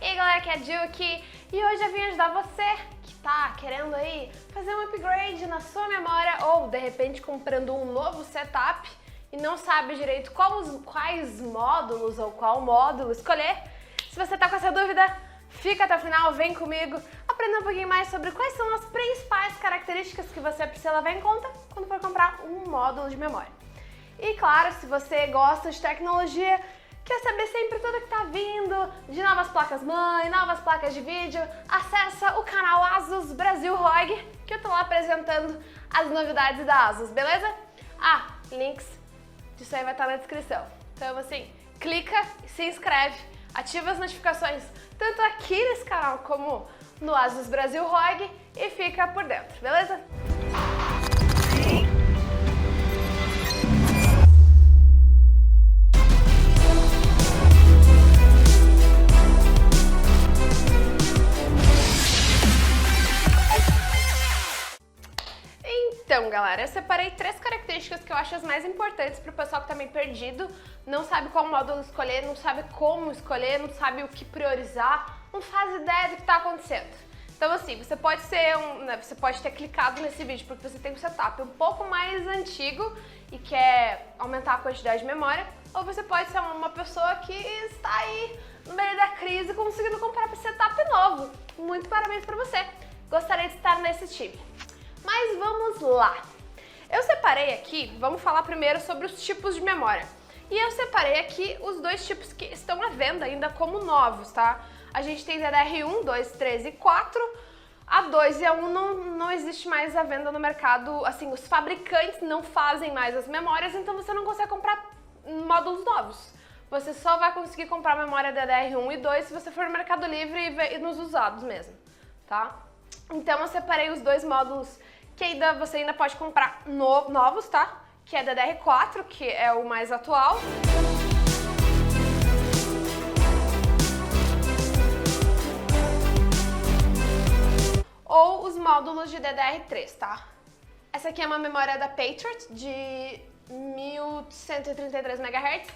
E aí galera, aqui é a Jill aqui e hoje eu vim ajudar você que tá querendo aí fazer um upgrade na sua memória ou de repente comprando um novo setup e não sabe direito quais módulos ou qual módulo escolher. Se você tá com essa dúvida, fica até o final, vem comigo, aprenda um pouquinho mais sobre quais são as principais características que você precisa levar em conta quando for comprar um módulo de memória. E claro, se você gosta de tecnologia, quer saber sempre tudo que tá vindo de novas placas-mãe, novas placas de vídeo, acessa o canal Asus Brasil ROG, que eu tô lá apresentando as novidades da Asus, beleza? Links disso aí vai estar na descrição. Então assim, clica, se inscreve, ativa as notificações, tanto aqui nesse canal como no Asus Brasil ROG e fica por dentro, beleza? Então, galera, eu separei 3 características que eu acho as mais importantes para o pessoal que tá meio perdido, não sabe qual módulo escolher, não sabe como escolher, não sabe o que priorizar, não faz ideia do que está acontecendo. Então, assim, você pode ter clicado nesse vídeo porque você tem um setup um pouco mais antigo e quer aumentar a quantidade de memória, ou você pode ser uma pessoa que está aí no meio da crise conseguindo comprar um setup novo. Muito parabéns para você! Gostaria de estar nesse time. Mas vamos lá! Eu separei aqui, vamos falar primeiro sobre os tipos de memória. E eu separei aqui os 2 tipos que estão à venda ainda como novos, tá? A gente tem DDR1, 2, 3 e 4. A 2 e a 1 não existe mais à venda no mercado, assim, os fabricantes não fazem mais as memórias, então você não consegue comprar módulos novos. Você só vai conseguir comprar memória DDR1 e 2 se você for no Mercado Livre e nos usados mesmo, tá? Então eu separei os 2 módulos que você ainda pode comprar novos, tá? Que é DDR4, que é o mais atual. Ou os módulos de DDR3, tá? Essa aqui é uma memória da Patriot de 1133 MHz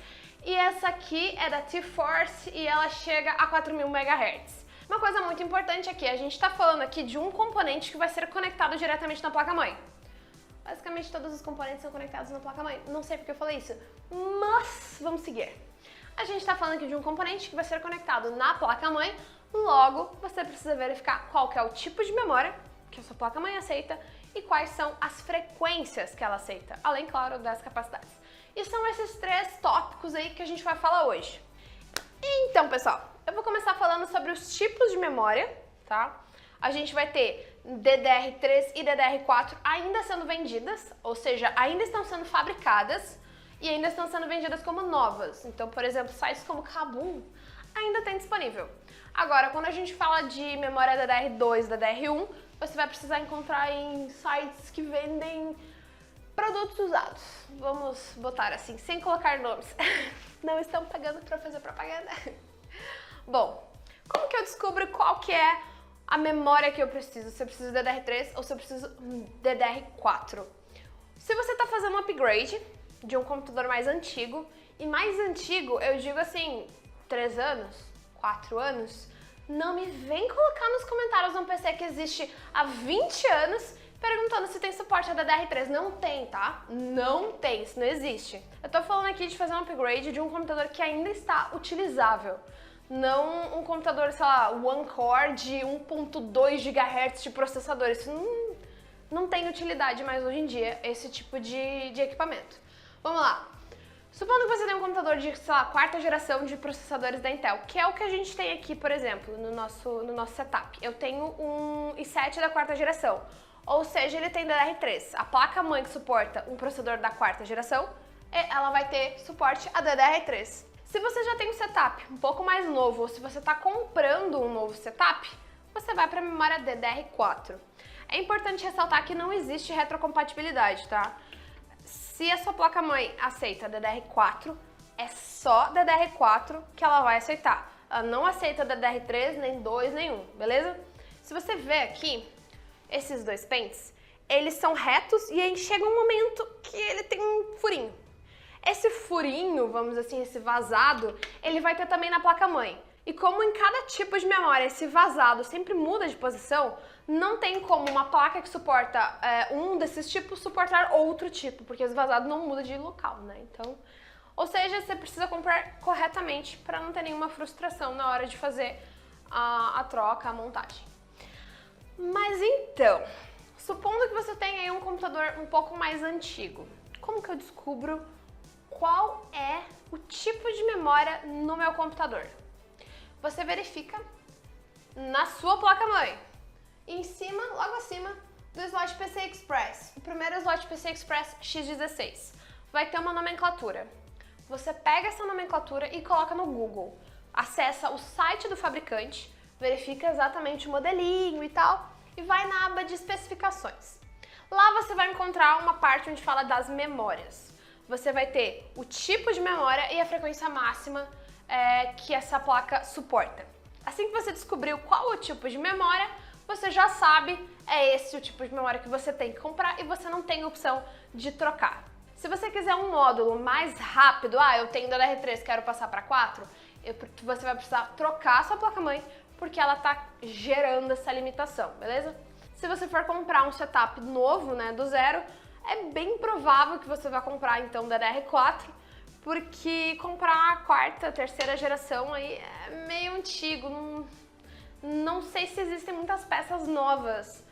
e essa aqui é da T-Force e ela chega a 4000 MHz. Uma coisa muito importante aqui, a gente está falando aqui de um componente que vai ser conectado diretamente na placa-mãe. Basicamente todos os componentes são conectados na placa-mãe, não sei porque eu falei isso, mas vamos seguir. A gente está falando aqui de um componente que vai ser conectado na placa-mãe, logo você precisa verificar qual que é o tipo de memória que a sua placa-mãe aceita e quais são as frequências que ela aceita, além, claro, das capacidades. E são esses 3 tópicos aí que a gente vai falar hoje. Então, pessoal, eu vou começar falando sobre os tipos de memória, tá? A gente vai ter DDR3 e DDR4 ainda sendo vendidas, ou seja, ainda estão sendo fabricadas e ainda estão sendo vendidas como novas. Então, por exemplo, sites como Kabum ainda tem disponível. Agora, quando a gente fala de memória DDR2 e DDR1, você vai precisar encontrar em sites que vendem produtos usados. Vamos botar assim, sem colocar nomes. Não estão pagando para fazer propaganda. Bom, como que eu descubro qual que é a memória que eu preciso? Se eu preciso de DDR3 ou se eu preciso DDR4? Se você está fazendo um upgrade de um computador mais antigo, e mais antigo eu digo assim, 3 anos, 4 anos, não me vem colocar nos comentários um PC que existe há 20 anos perguntando se tem suporte a DDR3. Não tem, tá? Não tem, isso não existe. Eu tô falando aqui de fazer um upgrade de um computador que ainda está utilizável. Não um computador, sei lá, One Core de 1.2 GHz de processador. Isso não tem utilidade mais hoje em dia, esse tipo de equipamento. Vamos lá. Supondo que você tem um computador de, sei lá, 4ª geração de processadores da Intel, que é o que a gente tem aqui, por exemplo, no nosso setup. Eu tenho um i7 da 4ª geração. Ou seja, ele tem DDR3. A placa-mãe que suporta um processador da 4ª geração, ela vai ter suporte a DDR3. Se você já tem um setup um pouco mais novo, ou se você está comprando um novo setup, você vai para a memória DDR4. É importante ressaltar que não existe retrocompatibilidade, tá? Se a sua placa-mãe aceita DDR4, é só DDR4 que ela vai aceitar. Ela não aceita DDR3, nem 2, nem 1, beleza? Se você ver aqui, esses 2 pentes, eles são retos e aí chega um momento que ele tem um furinho. Esse furinho, vamos dizer assim, esse vazado, ele vai ter também na placa-mãe. E como em cada tipo de memória esse vazado sempre muda de posição, não tem como uma placa que suporta um desses tipos suportar outro tipo, porque esse vazado não muda de local, né? Então, ou seja, você precisa comprar corretamente para não ter nenhuma frustração na hora de fazer a troca, a montagem. Mas então, supondo que você tenha aí um computador um pouco mais antigo, como que eu descubro qual é o tipo de memória no meu computador? Você verifica na sua placa-mãe, em cima, logo acima do slot PCI Express, o primeiro slot PCI Express X16. Vai ter uma nomenclatura. Você pega essa nomenclatura e coloca no Google. Acessa o site do fabricante, verifica exatamente o modelinho e tal, e vai na aba de especificações. Lá você vai encontrar uma parte onde fala das memórias. Você vai ter o tipo de memória e a frequência máxima que essa placa suporta. Assim que você descobriu qual o tipo de memória, você já sabe, esse o tipo de memória que você tem que comprar e você não tem opção de trocar. Se você quiser um módulo mais rápido, eu tenho DDR3, quero passar para 4, você vai precisar trocar a sua placa-mãe porque ela está gerando essa limitação, beleza? Se você for comprar um setup novo, né, do zero, é bem provável que você vai comprar então DDR4, porque comprar a quarta, terceira geração aí é meio antigo, não sei se existem muitas peças novas.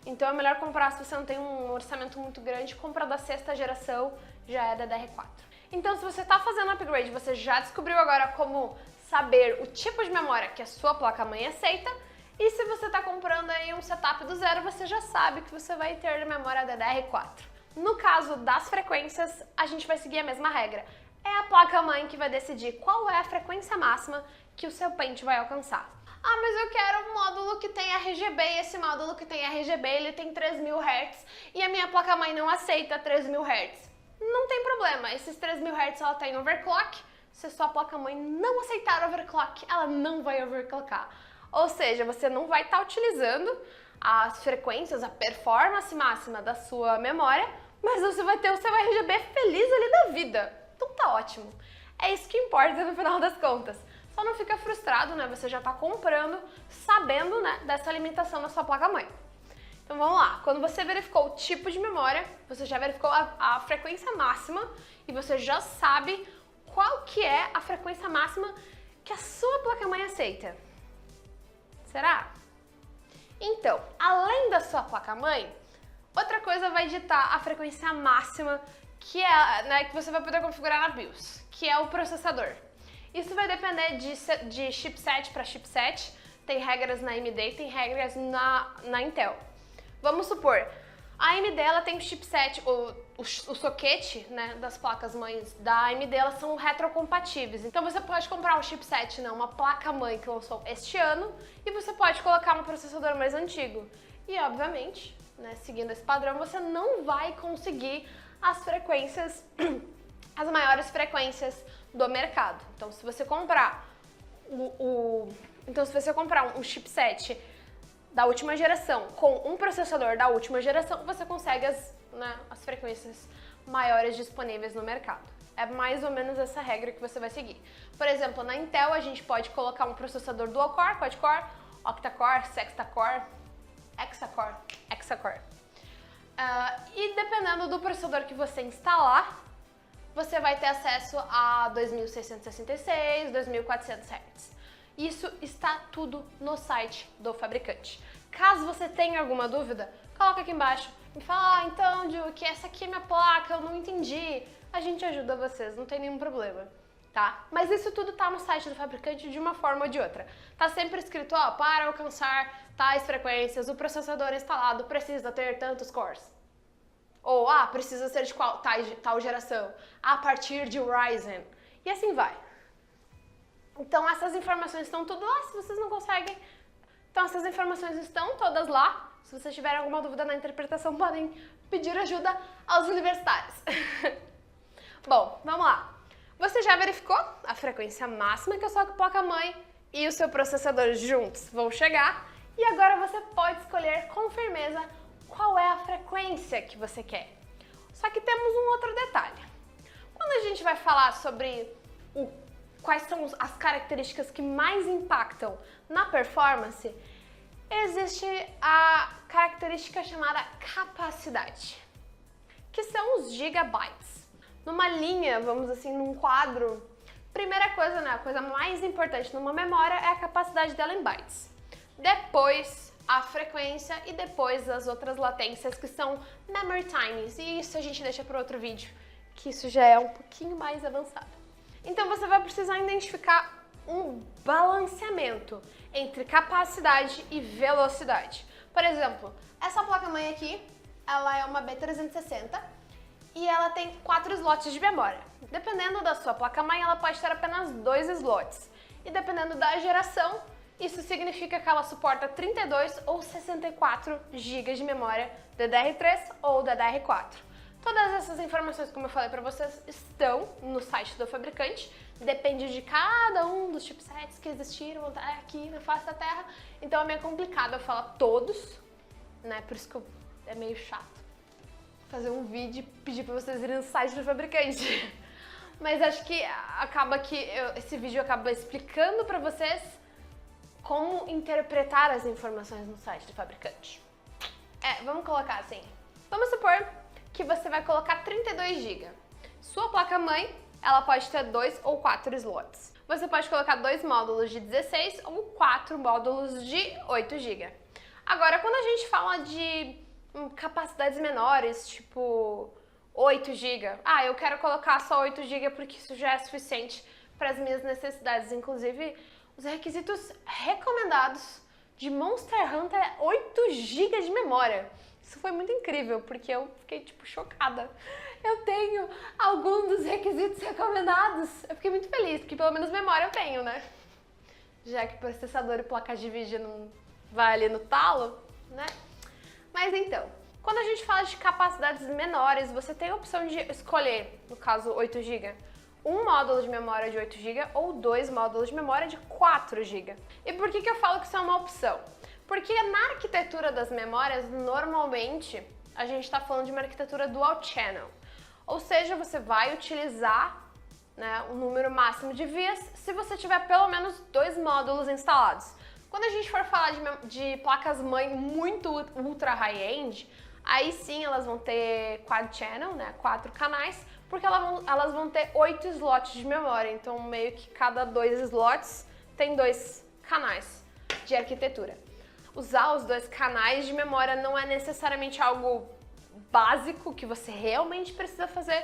Então é melhor comprar, se você não tem um orçamento muito grande, compra da sexta geração, já é DDR4. Então se você está fazendo upgrade, você já descobriu agora como saber o tipo de memória que a sua placa-mãe aceita, e se você está comprando aí um setup do zero, você já sabe que você vai ter memória DDR4. No caso das frequências, a gente vai seguir a mesma regra. É a placa-mãe que vai decidir qual é a frequência máxima que o seu pente vai alcançar. Mas eu quero um módulo que tem RGB, e esse módulo que tem RGB, ele tem 3000 Hz, e a minha placa-mãe não aceita 3000 Hz. Não tem problema, esses 3000 Hz ela tem overclock, se a sua placa-mãe não aceitar overclock, ela não vai overclockar. Ou seja, você não vai estar utilizando as frequências, a performance máxima da sua memória, mas você vai ter o seu RGB feliz ali da vida. Então tá ótimo. É isso que importa no final das contas. Só não fica frustrado, né? Você já tá comprando sabendo, né, dessa limitação na sua placa-mãe. Então vamos lá. Quando você verificou o tipo de memória, você já verificou a frequência máxima e você já sabe qual que é a frequência máxima que a sua placa-mãe aceita. Será? Então, além da sua placa-mãe, outra coisa vai ditar a frequência máxima que você vai poder configurar na BIOS, que é o processador. Isso vai depender de chipset para chipset, tem regras na AMD e tem regras na Intel. Vamos supor, a AMD ela tem o chipset, o soquete, né, das placas-mães da AMD, elas são retrocompatíveis. Então você pode comprar um chipset, uma placa-mãe que lançou este ano, e você pode colocar um processador mais antigo. E obviamente, né, seguindo esse padrão, você não vai conseguir as frequências, as maiores frequências do mercado. Então se você comprar um chipset da última geração com um processador da última geração, você consegue as frequências maiores disponíveis no mercado. É mais ou menos essa regra que você vai seguir. Por exemplo, na Intel a gente pode colocar um processador dual-core, quad-core, octa-core, sexta-core, hexa-core. E dependendo do processador que você instalar, você vai ter acesso a 2666, 2400 Hz. Isso está tudo no site do fabricante. Caso você tenha alguma dúvida, coloca aqui embaixo e fala, então, Ju, que essa aqui é minha placa, eu não entendi. A gente ajuda vocês, não tem nenhum problema, tá? Mas isso tudo tá no site do fabricante de uma forma ou de outra. Tá sempre escrito, para alcançar tais frequências, o processador instalado precisa ter tantos cores. Ou, precisa ser de tal geração, a partir de Ryzen. E assim vai. Então essas informações estão tudo lá, se vocês não conseguem. Então essas informações estão todas lá. Se vocês tiverem alguma dúvida na interpretação, podem pedir ajuda aos universitários. Bom, vamos lá. Você já verificou a frequência máxima que a sua placa-mãe e o seu processador juntos vão chegar. E agora você pode escolher com firmeza qual é a frequência que você quer. Só que temos um outro detalhe. Quando a gente vai falar sobre quais são as características que mais impactam na performance, existe a característica chamada capacidade, que são os gigabytes. Numa linha, vamos assim, num quadro, primeira coisa, né, a coisa mais importante numa memória é a capacidade dela em bytes. Depois, a frequência e depois as outras latências, que são memory times. E isso a gente deixa para outro vídeo, que isso já é um pouquinho mais avançado. Então você vai precisar identificar um balanceamento entre capacidade e velocidade. Por exemplo, essa placa-mãe aqui, ela é uma B360 e ela tem 4 slots de memória. Dependendo da sua placa-mãe, ela pode ter apenas 2 slots. E dependendo da geração, isso significa que ela suporta 32 ou 64 GB de memória DDR3 ou DDR4. Todas essas informações, como eu falei para vocês, estão no site do fabricante. Depende de cada um dos chipsets que existiram aqui na face da Terra. Então é meio complicado eu falar todos, né? Por isso que é meio chato fazer um vídeo e pedir para vocês irem no site do fabricante. Mas acho que acaba que esse vídeo acaba explicando para vocês como interpretar as informações no site do fabricante. Vamos colocar assim. Vamos supor que você vai colocar 32 GB. Sua placa-mãe, ela pode ter 2 ou 4 slots. Você pode colocar 2 módulos de 16 ou 4 módulos de 8 GB. Agora, quando a gente fala de capacidades menores, tipo 8 GB, eu quero colocar só 8 GB porque isso já é suficiente para as minhas necessidades. Inclusive, os requisitos recomendados de Monster Hunter é 8 GB de memória. Isso foi muito incrível, porque eu fiquei, chocada. Eu tenho algum dos requisitos recomendados. Eu fiquei muito feliz, porque pelo menos memória eu tenho, né? Já que processador e placa de vídeo não vai ali no talo, né? Mas então, quando a gente fala de capacidades menores, você tem a opção de escolher, no caso 8 GB, um módulo de memória de 8 GB ou 2 módulos de memória de 4 GB. E por que eu falo que isso é uma opção? Porque na arquitetura das memórias, normalmente, a gente está falando de uma arquitetura dual channel. Ou seja, você vai utilizar, né, um número máximo de vias se você tiver pelo menos 2 módulos instalados. Quando a gente for falar de placas-mãe muito ultra high-end, aí sim elas vão ter quad channel, né, 4 canais, porque elas vão ter 8 slots de memória. Então, meio que cada 2 slots tem 2 canais de arquitetura. Usar os 2 canais de memória não é necessariamente algo básico que você realmente precisa fazer,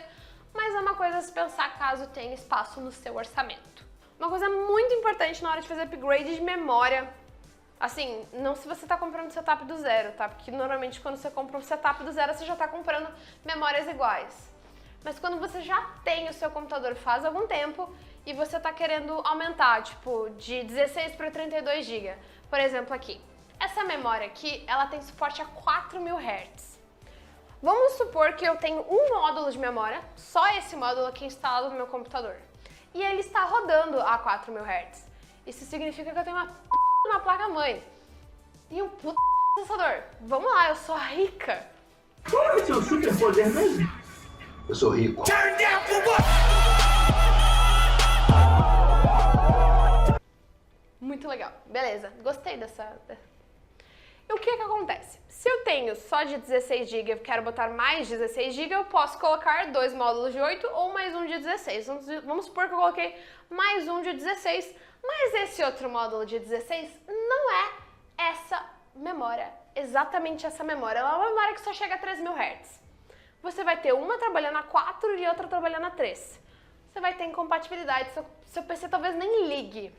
mas é uma coisa a se pensar caso tenha espaço no seu orçamento. Uma coisa muito importante na hora de fazer upgrade de memória, assim, não se você está comprando um setup do zero, tá? Porque normalmente quando você compra um setup do zero, você já está comprando memórias iguais. Mas quando você já tem o seu computador faz algum tempo e você está querendo aumentar, tipo, de 16 para 32 GB, por exemplo aqui. Essa memória aqui, ela tem suporte a 4000 Hz. Vamos supor que eu tenho um módulo de memória, só esse módulo aqui instalado no meu computador. E ele está rodando a 4000 Hz. Isso significa que eu tenho uma placa-mãe e um processador. Vamos lá, eu sou rica. Qual é o seu superpoder mesmo? Eu sou rico. Muito legal. Beleza, gostei dessa... E o que acontece? Se eu tenho só de 16 GB e quero botar mais 16 GB, eu posso colocar 2 módulos de 8 ou mais um de 16. Vamos supor que eu coloquei mais um de 16, mas esse outro módulo de 16 não é essa memória, exatamente essa memória. Ela é uma memória que só chega a 3000 Hz. Você vai ter uma trabalhando a 4 e outra trabalhando a 3. Você vai ter incompatibilidade, seu PC talvez nem ligue.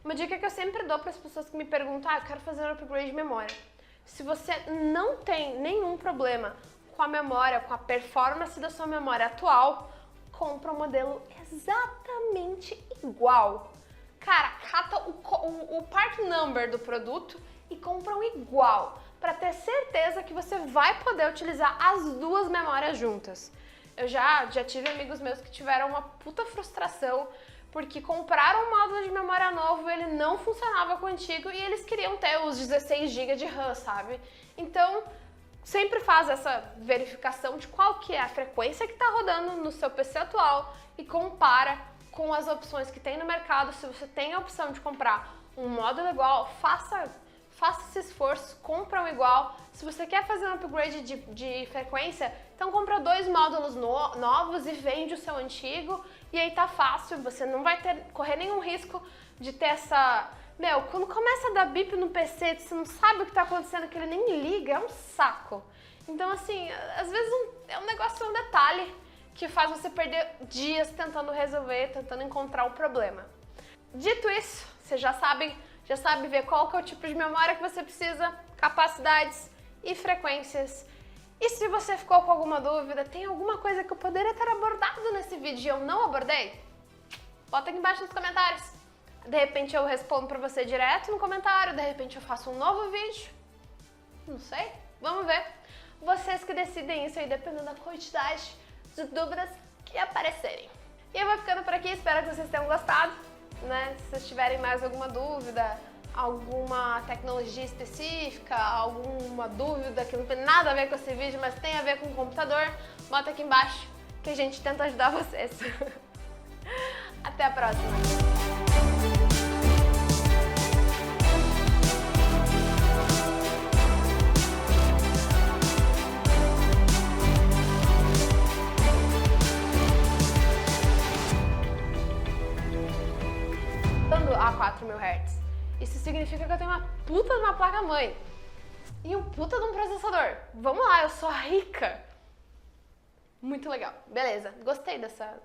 Uma dica que eu sempre dou para as pessoas que me perguntam, eu quero fazer um upgrade de memória. Se você não tem nenhum problema com a memória, com a performance da sua memória atual, compra um modelo exatamente igual. Cara, cata o part number do produto e compra um igual, para ter certeza que você vai poder utilizar as duas memórias juntas. Eu já tive amigos meus que tiveram uma puta frustração porque compraram um módulo de memória novo, ele não funcionava com o antigo e eles queriam ter os 16 GB de RAM, sabe? Então, sempre faz essa verificação de qual que é a frequência que está rodando no seu PC atual e compara com as opções que tem no mercado. Se você tem a opção de comprar um módulo igual, faça esse esforço, compra um igual. Se você quer fazer um upgrade de frequência, então compra 2 módulos novos e vende o seu antigo, e aí tá fácil, você não vai correr nenhum risco de ter essa... Meu, quando começa a dar bip no PC, você não sabe o que tá acontecendo, que ele nem liga, é um saco. Então, assim, às vezes é um negócio, um detalhe que faz você perder dias tentando resolver, tentando encontrar o problema. Dito isso, você já sabe ver qual que é o tipo de memória que você precisa, capacidades e frequências. E se você ficou com alguma dúvida, tem alguma coisa que eu poderia ter abordado nesse vídeo e eu não abordei? Bota aqui embaixo nos comentários. De repente eu respondo pra você direto no comentário, de repente eu faço um novo vídeo. Não sei, vamos ver. Vocês que decidem isso aí, dependendo da quantidade de dúvidas que aparecerem. E eu vou ficando por aqui, espero que vocês tenham gostado. Né? Se vocês tiverem mais alguma dúvida, alguma tecnologia específica, alguma dúvida que não tem nada a ver com esse vídeo, mas tem a ver com o computador, bota aqui embaixo que a gente tenta ajudar vocês. Até a próxima! A 4000 Hz. Isso significa que eu tenho uma puta de uma placa-mãe e um puta de um processador. Vamos lá, eu sou rica. Muito legal. Beleza, gostei dessa